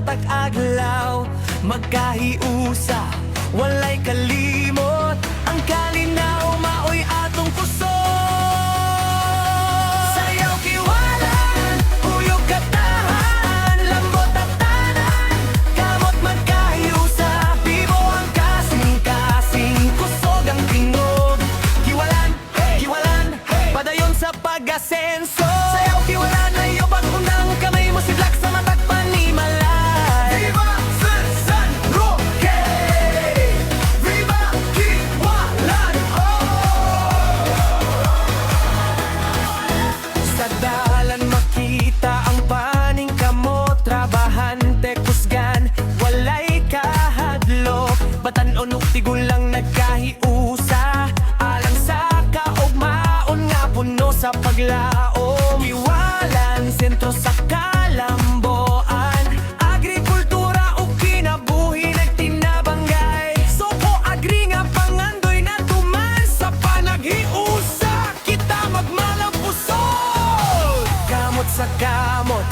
matag aglaw, magkahiusa, walay kalimot, ang kalinaw maoy atong puso. Sayaw kiwalan, uyog katahan, lambot at tanan, kamot magkahiusa, bibo ang kasing-kasing, kusog ang tingog. Kiwalan, kiwalan, padayon sa pag-asenso. Sayaw kiwalan, ayobag unang kamay mo sidlak sa matag panimalay. Viva San Roque! Viva Kiwalan! Sa dalan makita ang paning kamot, trabahante kusgan, walay kahadlok, batan-on ug tigulang nagkahiusa, alang sa kaugmaon nga puno sa paglaom. Kiwalan, sentro sa kalamboan, agrikultura ug kinabuhi nagtinabanggay. Suko agri nga pangandoy na tuman sa panaghiusa, kita magmalang pusod. Kamot sa kamot,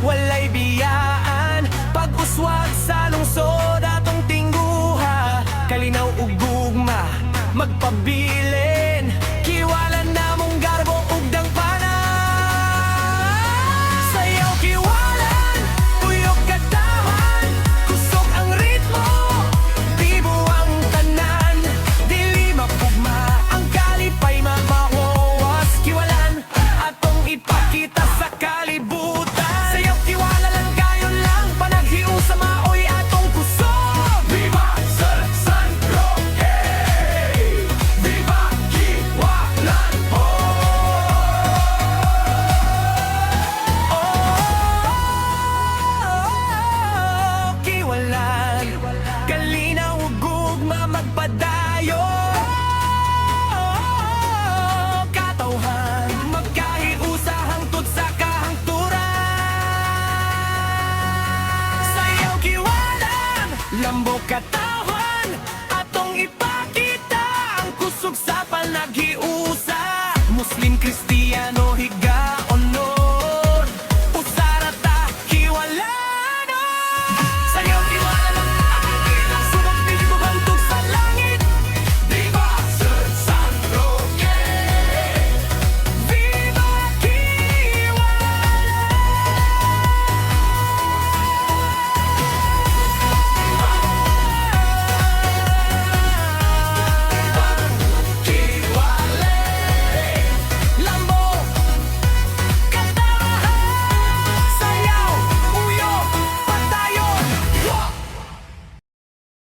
walay biyaan, pag-uswag sa lungsod atong tingguha, kalinaw ug gugma, magpabilin, kiwalan namong garbo ug dangpana. Sayaw kiwalan, uyog katawan, kusog ang ritmo, bibo ang tanan, dili mapugma, ang kalipay mamawawas. Kiwalan, atong ipakita sa kalibutan. Sayaw kiwala lang kayo lang, panaghiusa maoy atong kusog. Viva San Roque! Viva Kiwalan! Kiwalan, kalinaw ug gugma magpadayo, katawhan magkahiusa hangtod sa kahangturan. Sayaw kiwalan, lambok katawan, atong ipakita ang kusog sa